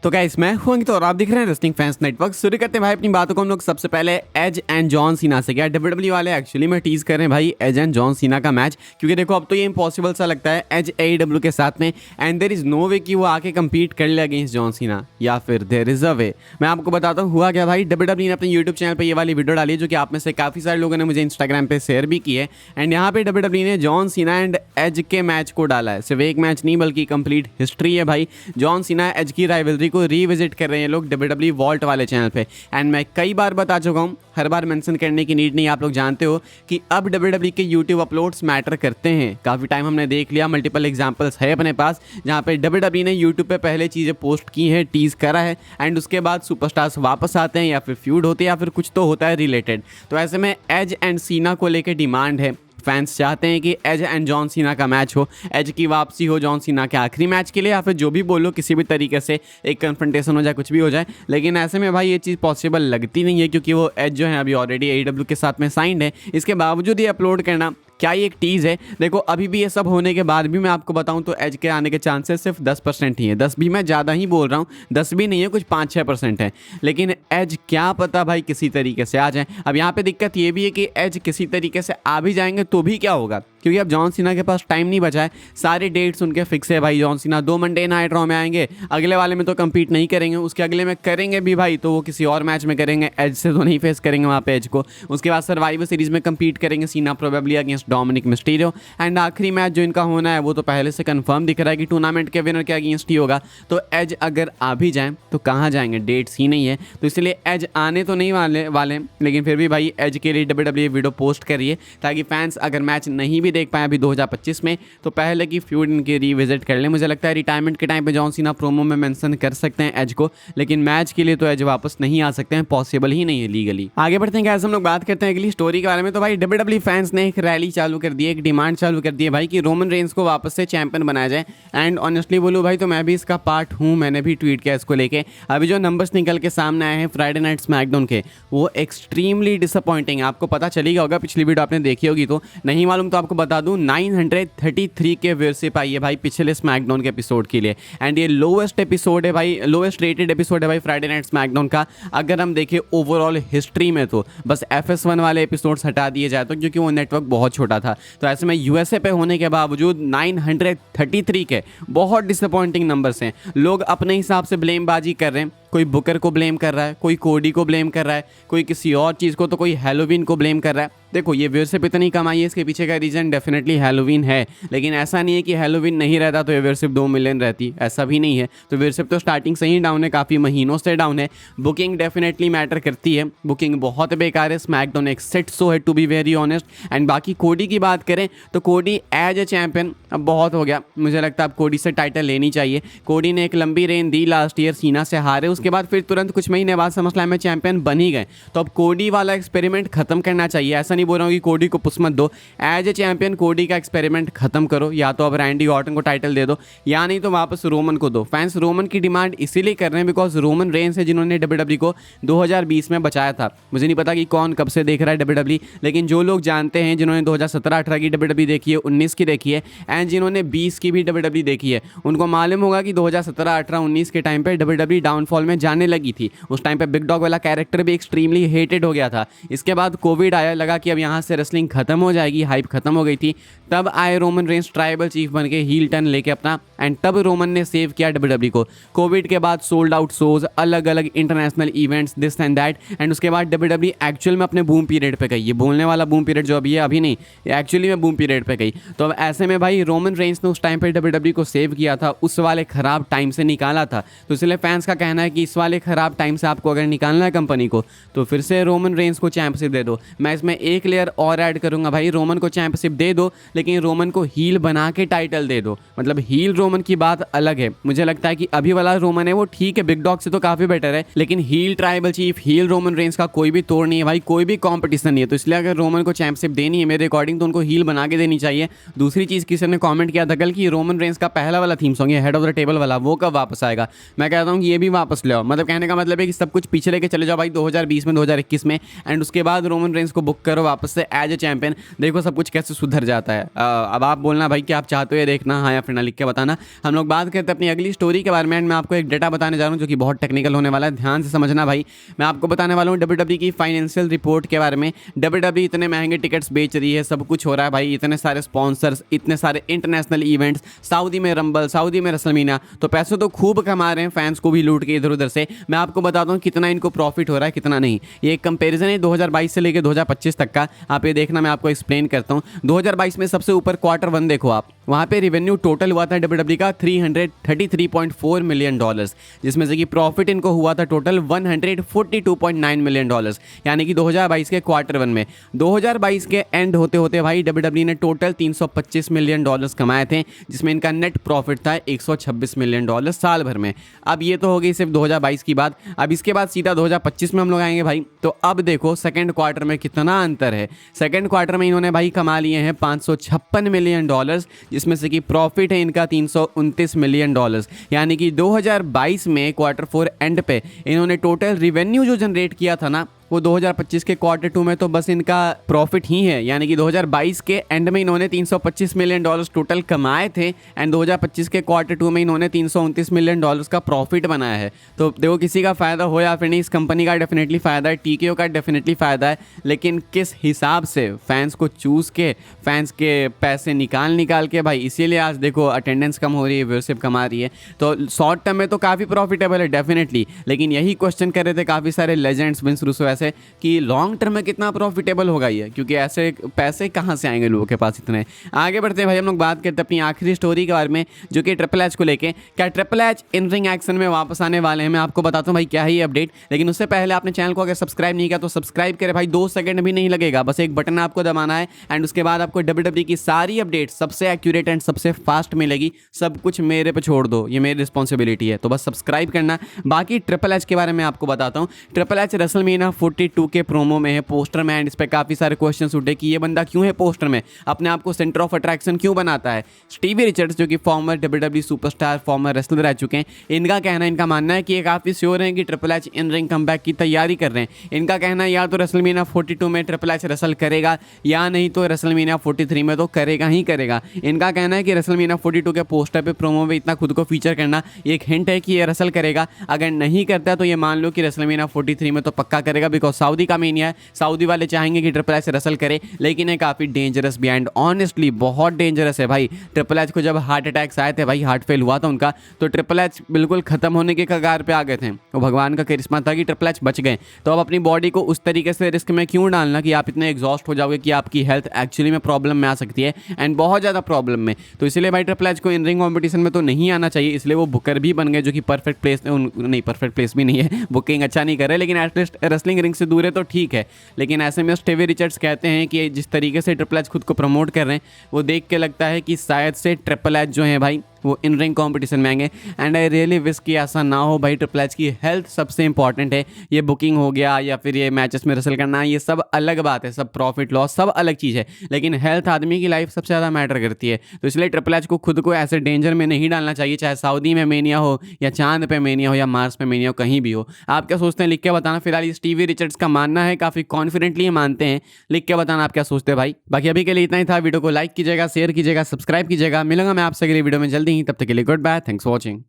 तो गाइस मैं हूं अंकित और आप दिख रहे हैं रेसलिंग फैंस नेटवर्क। शुरू करते हैं भाई अपनी बातों को हम लोग सबसे पहले एज एंड जॉन सीना से। क्या डब्ल्यूडब्ल्यू वाले एक्चुअली में टीज कर रहे हैं भाई एज एंड जॉन सीना का मैच, क्योंकि देखो अब तो ये इम्पॉसिबल सा लगता है एज AEW के साथ में, एंड देयर इज नो वे कि वो आके कम्पीट कर ले अगेंस्ट जॉन सीना, या फिर देयर इज अ वे। मैं आपको बताता हूँ हुआ क्या भाई। डब्ल्यूडब्ल्यू ने अपने यूट्यूब चैनल पर ये वाली वीडियो डाली है जो कि आप में से काफ़ी सारे लोगों ने मुझे इंस्टाग्राम पे शेयर भी की है। एंड यहाँ पे डब्ल्यूडब्ल्यू ने जॉन सीना एंड एज के मैच को डाला है। सिर्फ एक मैच नहीं बल्कि कंप्लीट हिस्ट्री है भाई। जॉन सीना एज की राइवलरी को रीविजिट कर रहे हैं लोग डब्ल्यूडब्ल्यू वॉल्ट वाले चैनल पे। एंड मैं कई बार बता चुका हूँ, हर बार मेंशन करने की नीड नहीं, आप लोग जानते हो कि अब डब्ल्यूडब्ल्यू के यूट्यूब अपलोड्स मैटर करते हैं। काफ़ी टाइम हमने देख लिया, मल्टीपल एग्जांपल्स है अपने पास जहाँ पे डब्ल्यूडब्ल्यू ने यूट्यूब पे पहले चीज़ें पोस्ट की हैं, टीज करा है, एंड उसके बाद सुपरस्टार्स वापस आते हैं या फिर फ्यूड होते हैं या फिर कुछ तो होता है रिलेटेड। तो ऐसे में एज एंड सीना को लेकर डिमांड है। फैंस चाहते हैं कि एज एंड जॉन सीना का मैच हो, एज की वापसी हो जॉन सीना के आखिरी मैच के लिए, या फिर जो भी बोलो किसी भी तरीके से एक कन्फ्रंटेशन हो जाए, कुछ भी हो जाए। लेकिन ऐसे में भाई ये चीज़ पॉसिबल लगती नहीं है, क्योंकि वो एज जो है अभी ऑलरेडी AEW के साथ में साइंड है। इसके बावजूद ये अपलोड करना क्या ये एक टीज़ है? देखो अभी भी ये सब होने के बाद भी मैं आपको बताऊं तो एज के आने के चांसेस सिर्फ 10% ही है। 10 भी मैं ज़्यादा ही बोल रहा हूं, 10 भी नहीं है, कुछ 5-6% है। लेकिन एज क्या पता भाई किसी तरीके से आ जाए। अब यहाँ पे दिक्कत ये भी है कि एज किसी तरीके से आ भी जाएंगे तो भी क्या होगा, क्योंकि अब जॉन सीना के पास टाइम नहीं बचा है। सारे डेट्स उनके फिक्स है भाई। John Cena 2 Monday night raw में आएंगे, अगले वाले में तो कम्पीट नहीं करेंगे, उसके अगले में करेंगे भी भाई तो वो किसी और मैच में करेंगे, एज से तो नहीं फेस करेंगे वहाँ पे एज को। उसके बाद सर्वाइवर सीरीज में कम्पीट करेंगे सीना probably against Dominik Mysterio. And आखिरी मैच जो इनका होना है वो तो पहले से कंफर्म दिख रहा है कि टूर्नामेंट के विनर के अगेंस्ट ही होगा। तो एज अगर आ भी जाएं तो कहाँ जाएंगे, डेट्स ही नहीं है। तो इसलिए एज आने तो नहीं वाले, लेकिन फिर भी भाई एज के लिए डब्ल्यूडब्ल्यू वीडियो पोस्ट करिए ताकि फैंस अगर मैच नहीं भी देख पाए अभी 2025 में तो पहले की फ्यूड इनकी रीविजिट कर लें। मुझे लगता है रिटायरमेंट के टाइम पे जॉन सीना प्रोमो में मेंशन कर सकते हैं एज को, लेकिन मैच के लिए तो एज वापस नहीं आ सकते हैं, पॉसिबल ही नहीं है लीगली। आगे बढ़ते हैं गाइस, हम लोग बात करते हैं अगली स्टोरी के बारे में। तो भाई डब्ल्यूडब्ल्यू फैंस ने एक रैली चालू कर दी है, एक डिमांड चालू कर दी है भाई कि रोमन रेंस को वापस से चैंपियन बनाया जाए। एंड ऑनेस्टली बोलूँ भाई तो मैं भी इसका पार्ट हूँ, मैंने भी ट्वीट किया इसको लेके। अभी जो नंबर्स निकल के सामने आए हैं फ्राइडे नाइट स्मैकडाउन के, वो एक्सट्रीमली डिसअपॉइंटिंग। आपको पता चलेगा होगा, पिछली वीडियो आपने देखी होगी, तो नहीं मालूम तो आपको बता दूं 933 के व्यूअरशिप आई है भाई पिछले स्मैकडाउन के एपिसोड के लिए। एंड ये लोवेस्ट एपिसोड है भाई, लोवेस्ट रेटेड एपिसोड है भाई फ्राइडे नाइट स्मैकडाउन का। अगर हम देखें ओवरऑल हिस्ट्री में तो बस FS1 वाले एपिसोड्स हटा दिए जाए तो, क्योंकि वो नेटवर्क बहुत छोटा था। तो ऐसे में USA पे होने के बावजूद 933 के बहुत डिसअपॉइंटिंग नंबर्स हैं। लोग अपने हिसाब से ब्लेमबाजी कर रहे हैं, कोई बुकर को ब्लेम कर रहा है, कोई कोडी को ब्लेम कर रहा है, कोई किसी और चीज़ को, तो कोई हैलोवीन को ब्लेम कर रहा है। देखो ये व्यूअरशिप इतनी कम आई है, इसके पीछे का रीज़न डेफिनेटली हैलोवीन है, लेकिन ऐसा नहीं है कि हैलोवीन नहीं रहता तो ये व्यूअरशिप 2 मिलियन रहती, ऐसा भी नहीं है। तो व्यूअरशिप तो स्टार्टिंग से ही डाउन है, काफ़ी महीनों से डाउन है। बुकिंग डेफिनेटली मैटर करती है, बुकिंग बहुत बेकार है। स्मैकडाउन एक सेट शो है to be very honest. And बाकी कोडी की बात करें तो कोडी एज ए चैंपियन अब बहुत हो गया, मुझे लगता है अब कोडी से टाइटल लेनी चाहिए। कोडी ने एक लंबी रेन दी, लास्ट ईयर सीना से हारे, उसके बाद फिर तुरंत कुछ महीने बाद समरस्लैम में चैंपियन बन ही गए। तो अब कोडी वाला एक्सपेरिमेंट खत्म करना चाहिए। ऐसा नहीं बोल रहा हूँ कि कोडी को पुश मत दो, एज ए चैंपियन कोडी का एक्सपेरिमेंट खत्म करो। या तो अब रैंडी ऑर्टन को टाइटल दे दो, या नहीं तो वापस रोमन को दो। फैंस रोमन की डिमांड इसीलिए कर रहे हैं बिकॉज रोमन रेंस है जिन्होंने डब्ल्यूडब्ल्यू को 2020 में बचाया था। मुझे नहीं पता कि कौन कब से देख रहा है डब्ल्यूडब्ल्यू, लेकिन जो लोग जानते हैं, जिन्होंने 2017-18 की डब्ल्यूडब्ल्यू देखी है, 19 की देखी है, एंड जिन्होंने 20 की भी डब्ल्यूडब्ल्यू देखी है, उनको मालूम होगा कि 2017-18-19 के टाइम पे डब्ल्यूडब्ल्यू डाउनफॉल में जाने लगी थी। उस टाइम पे बिग डॉग वाला कैरेक्टर भी एक्सट्रीमली हेटेड हो गया था। इसके बाद कोविड आया, लगा कि अब यहाँ से रेसलिंग खत्म हो जाएगी, हाइप खत्म हो गई थी। तब आए रोमन रेंस ट्राइबल चीफ बन के हील टर्न लेके अपना, एंड तब रोमन ने सेव किया डब्ल्यूडब्ल्यू को। कोविड के बाद सोल्ड आउट शोज, अलग अलग international events, this and that, and उसके बाद डब्ल्यूडब्ल्यू एक्चुअल में अपने बूम पीरियड पे गई। ये बोलने वाला बूम पीरियड जो अभी है, अभी नहीं, एक्चुअली में बूम पीरियड पे गई। तो अब ऐसे में भाई रोमन रेंस ने उस टाइम पे डब्ल्यूडब्ल्यू को सेव किया था, उस वाले खराब टाइम से निकाला था। तो इसलिए फैंस का कहना है कि इस वाले खराब टाइम से आपको अगर निकालना है कंपनी को, तो फिर से रोमन रेंस को चैंपियनशिप दे दो। मैं इसमें एक लेयर और ऐड करूंगा भाई, रोमन को चैंपियनशिप दे दो, लेकिन रोमन को हील बना के टाइटल दे दो। मतलब हील रोमन की बात अलग है। मुझे लगता है कि अभी वाला रोमन है वो ठीक है, बिग डॉग से तो काफी बेटर है, लेकिन heel tribal chief, heel Roman Reigns का कोई भी तोड़ नहीं है भाई, कोई भी कॉम्पिटिशन नहीं है। तो इसलिए अगर रोमन को चैंपियनशिप देनी है मेरे अकॉर्डिंग तो उनको हील बना के देनी चाहिए। दूसरी चीज किसी ने कॉमेंट किया था कल कि रोमन रेंस का पहला वाला थीम सॉन्ग है हेड ऑफ द टेबल वाला, वो कब वापस आएगा? मैं कहता हूँ कि ये भी वापस वापस ले आओ। मतलब कहने का मतलब है कि सब कुछ पीछे लेके चले जाओ भाई 2020 में, 2021 में, एंड उसके बाद रोमन रेंस को बुक करो वापस से एज ए चैंपियन। देखो सब कुछ कैसे सुधर जाता है। अब आप बोलना भाई कि आप चाहते हो ये देखना, हाँ या फिर ना, लिख के बताना। हम लोग बात करते हैं अपनी अगली स्टोरी के बारे में, एंड मैं आपको एक डेटा बताने जा रहा हूँ जो कि बहुत टेक्निकल होने वाला है। ध्यान से समझना भाई। मैं आपको बताने वाला हूँ WWE की फाइनेंशियल रिपोर्ट के बारे में। WWE इतने महंगे टिकट्स बेच रही है, सब कुछ हो रहा है भाई, इतने सारे स्पॉन्सर्स, इतने सारे इंटरनेशनल इवेंट्स, सऊदी में रंबल, सऊदी में रेसलमेनिया, तो पैसे तो खूब कमा रहे हैं, फैंस को भी लूट के इधर उधर से। मैं आपको बताता हूँ कितना इनको प्रॉफिट हो रहा है, कितना नहीं। ये एक कंपैरिजन है 2022 से लेकर 2025 तक का। आप ये देखना, मैं आपको एक्सप्लेन करता हूँ। 2022 में सबसे ऊपर Q1 देखो आप, वहाँ पे रेवेन्यू टोटल हुआ था WWE का $333.4 मिलियन, जिसमें से कि प्रॉफिट इनको हुआ था टोटल $142.9 मिलियन, यानी कि 2022 के Q1 में। 2022 के एंड होते होते भाई WWE ने टोटल $325 मिलियन कमाए थे, जिसमें इनका नेट प्रॉफिट था $126 मिलियन साल भर में। अब ये तो हो गई सिर्फ 2022 की बात। अब इसके बाद सीधा 2025 में हम लोग आएंगे भाई। तो अब देखो सेकंड क्वार्टर में कितना अंतर है। सेकंड क्वार्टर में इन्होंने भाई कमा लिए हैं $556 मिलियन, जिसमें से कि प्रॉफिट है इनका $329 मिलियन, यानी कि 2022 में Q4 एंड पे इन्होंने टोटल रिवेन्यू जो जनरेट किया था ना, वो 2025 के Q2 में तो बस इनका प्रॉफिट ही है। यानी कि 2022 के एंड में इन्होंने $325 मिलियन टोटल कमाए थे, एंड 2025 के Q2 में इन्होंने $329 मिलियन का प्रॉफिट बनाया है। तो देखो किसी का फ़ायदा हो या फिर नहीं, इस कंपनी का डेफिनेटली फ़ायदा है, TKO का डेफिनेटली फ़ायदा है, लेकिन किस हिसाब से फैंस को चूज़ के, फैंस के पैसे निकाल के भाई, इसीलिए आज देखो अटेंडेंस कम हो रही है, व्यूअरशिप कमा रही है। तो शॉर्ट टर्म में तो काफ़ी प्रॉफिटेबल है डेफिनेटली, लेकिन यही क्वेश्चन कर रहे थे काफ़ी सारे लेजेंड्स, विंस रूसो ऐसे, कि लॉन्ग टर्म में कितना प्रॉफिटेबल होगा ये, क्योंकि ऐसे पैसे कहाँ से आएंगे लोगों के पास इतने। आगे बढ़ते हैं भाई, हम लोग बात करते हैं अपनी आखिरी स्टोरी के बारे में, जो कि ट्रिपल एच को लेके। क्या triple H in ring action में वापस आने वाले हैं? मैं आपको बताता हूँ भाई क्या है ये अपडेट, लेकिन उससे पहले आपने चैनल को अगर सब्सक्राइब नहीं किया तो सब्सक्राइब करें भाई। 2 सेकंड भी नहीं लगेगा, बस एक बटन आपको दबाना है, एंड उसके बाद आपको WWE की सारी अपडेट सबसे एक्यूरेट एंड सबसे फास्ट मिलेगी। सब कुछ मेरे पे छोड़ दो, ये मेरी रिस्पॉन्सिबिलिटी है, तो बस सब्सक्राइब करना। बाकी ट्रिपल एच के बारे में आपको बताता हूँ। ट्रिपल एच रेसलमेनिया 42 के प्रोमो में है, पोस्टर में, एंड इस पर काफ़ी सारे क्वेश्चन उठे कि ये बंदा क्यों है पोस्टर में, अपने आप को सेंटर ऑफ अट्रैक्शन क्यों बनाता है। स्टीवी रिचर्ड्स जो कि farmer WWE superstar, farmer wrestler रह चुके हैं, इनका कहना, इनका मानना है कि ये काफ़ी श्योर हैं कि triple H in ring comeback की तैयारी कर रहे हैं। इनका कहना है या तो रेसलमेनिया 42 में ट्रिपल एच रेसल करेगा, या नहीं तो रेसलमेनिया 43 में तो करेगा ही करेगा। इनका कहना है कि रेसलमेनिया 42 के पोस्टर पे, प्रोमो में इतना खुद को फीचर करना ये एक हिंट है कि ये रेसल करेगा। अगर नहीं करता तो ये मान लो कि रेसलमेनिया 43 में तो पक्का करेगा, बिकॉज सऊदी का मेनिया है, सऊदी वाले चाहेंगे कि ट्रिपल एच रेसल करे, लेकिन ये काफ़ी डेंजरस भी एंड ऑनेस्टली बहुत डेंजरस है भाई। ट्रिपल एच को जब हार्ट अटैक्स आए थे भाई, हार्ट फेल हुआ था उनका, तो ट्रिपल एच बिल्कुल खत्म होने के कगार पे आ गए थे। वो भगवान का करिश्मा था कि ट्रिपल एच बच गए। तो अब अपनी बॉडी को उस तरीके से रिस्क में क्यों डालना कि आप इतने एग्जॉस्ट हो जाओगे कि आपकी हेल्थ एक्चुअली में प्रॉब्लम में आ सकती है, एंड बहुत ज़्यादा प्रॉब्लम में। तो इसलिए भाई ट्रिपल एच को इन रिंग कॉम्पिटिशन में तो नहीं आना चाहिए, इसलिए वो बुकर भी बन गए, जो कि परफेक्ट प्लेस नहीं, परफेक्ट प्लेस भी नहीं है, बुकिंग अच्छा नहीं कर रहे, लेकिन एटलीस्ट रेसलिंग रिंग से दूर है तो ठीक है। लेकिन ऐसे में स्टीवी रिचर्ड्स कहते हैं कि जिस तरीके से ट्रिपल एच खुद को प्रमोट कर रहे हैं, वो देख के लगता है कि शायद से ट्रिपल एच जो है भाई वो इन रिंग कॉम्पिटिशन में आएंगे। एंड आई रियली विश कि ऐसा ना हो भाई। ट्रिपल एच की हेल्थ सबसे इंपॉर्टेंट है। ये बुकिंग हो गया या फिर ये मैचेस में रेसल करना, ये सब अलग बात है, सब प्रॉफिट लॉस सब अलग चीज़ है, लेकिन हेल्थ आदमी की लाइफ सबसे ज़्यादा मैटर करती है। तो इसलिए ट्रिपल एच को खुद को ऐसे डेंजर में नहीं डालना चाहिए, चाहे सऊदी में मेनिया हो, या चांद पे मेनिया हो, या मार्स पे मेनिया हो, कहीं भी हो। आप क्या सोचते हैं लिख के बताना। फिलहाल ये स्टीवी रिचर्ड्स का मानना है, काफ़ी कॉन्फिडेंटली मानते हैं, लिख के बताना आप क्या सोचते हैं भाई। बाकी अभी के लिए इतना ही था। वीडियो को लाइक कीजिएगा, शेयर कीजिएगा, सब्सक्राइब कीजिएगा। मिलूंगा मैं आपसे अगली वीडियो में जल्दी ही, तब तक के लिए good bye, thanks for watching.